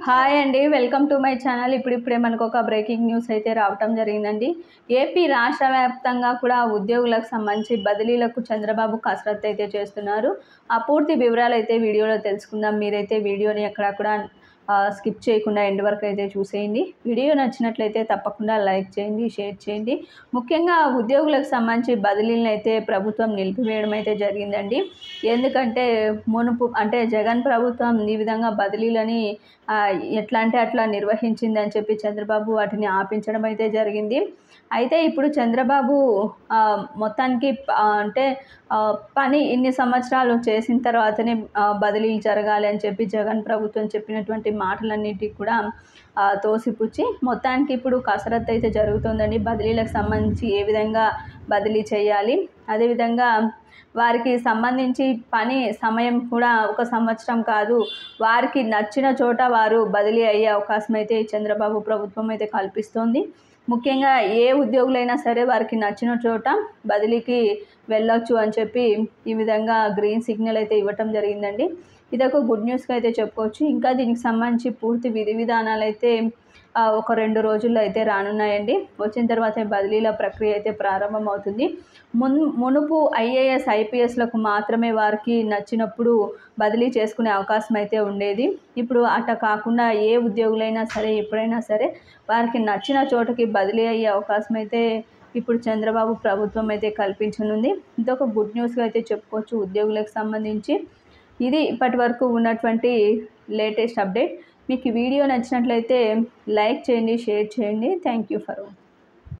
Hi అండి, welcome to my channel. ఇప్పుడిప్పుడే మనకు ఒక బ్రేకింగ్ న్యూస్ అయితే రావటం జరిగిందండి. ఏపీ రాష్ట్ర వ్యాప్తంగా కూడా ఉద్యోగులకు సంబంధించి బదిలీలకు చంద్రబాబు కసరత్తు అయితే చేస్తున్నారు. ఆ పూర్తి వివరాలు అయితే వీడియోలో తెలుసుకుందాం. మీరైతే వీడియోని ఎక్కడా కూడా స్కిప్ చేయకుండా ఎండ్ వరకు అయితే చూసేయండి. వీడియో నచ్చినట్లయితే తప్పకుండా లైక్ చేయండి, షేర్ చేయండి. ముఖ్యంగా ఉద్యోగులకు సంబంధించి బదిలీలను అయితే ప్రభుత్వం నిలిపివేయడం అయితే జరిగిందండి. ఎందుకంటే మునుపు అంటే జగన్ ప్రభుత్వం ఈ విధంగా బదిలీలని ఎట్లా అంటే అట్లా నిర్వహించిందని చెప్పి చంద్రబాబు వాటిని ఆపించడం అయితే జరిగింది. అయితే ఇప్పుడు చంద్రబాబు మొత్తానికి అంటే పని ఇన్ని సంవత్సరాలు చేసిన తర్వాతనే బదిలీలు జరగాలి అని చెప్పి జగన్ ప్రభుత్వం చెప్పినటువంటి మాటలన్నిటికీ కూడా తోసిపుచ్చి మొత్తానికి ఇప్పుడు కసరత్తు అయితే జరుగుతుందండి. బదిలీలకు సంబంధించి ఏ విధంగా బదిలీ చేయాలి, అదేవిధంగా వారికి సంబంధించి పని సమయం కూడా 1 సంవత్సరం కాదు, వారికి నచ్చిన చోట వారు బదిలీ అయ్యే అవకాశం అయితే చంద్రబాబు ప్రభుత్వం అయితే కల్పిస్తోంది. ముఖ్యంగా ఏ ఉద్యోగులైనా సరే వారికి నచ్చిన చోట బదిలీకి వెళ్ళొచ్చు అని చెప్పి ఈ విధంగా గ్రీన్ సిగ్నల్ అయితే ఇవ్వటం జరిగిందండి. ఇదొక గుడ్ న్యూస్గా అయితే చెప్పుకోవచ్చు. ఇంకా దీనికి సంబంధించి పూర్తి విధి విధానాలు అయితే ఒక 2 రోజుల్లో అయితే రానున్నాయండి. వచ్చిన తర్వాత బదిలీల ప్రక్రియ అయితే ప్రారంభమవుతుంది. మునుపు ఐఏఎస్ ఐపీఎస్లకు మాత్రమే వారికి నచ్చినప్పుడు బదిలీ చేసుకునే అవకాశం అయితే ఉండేది. ఇప్పుడు అట్లా కాకుండా ఏ ఉద్యోగులైనా సరే ఎప్పుడైనా సరే వారికి నచ్చిన చోటకి బదిలీ అయ్యే అవకాశం అయితే ఇప్పుడు చంద్రబాబు ప్రభుత్వం అయితే కల్పించనుంది. ఇదొక గుడ్ న్యూస్గా అయితే చెప్పుకోవచ్చు ఉద్యోగులకు సంబంధించి. ఇది ఇప్పటి వరకు ఉన్నటువంటి లేటెస్ట్ అప్డేట్. మీకు ఈ వీడియో నచ్చినట్లయితే లైక్ చేయండి, షేర్ చేయండి. Thank you for watching.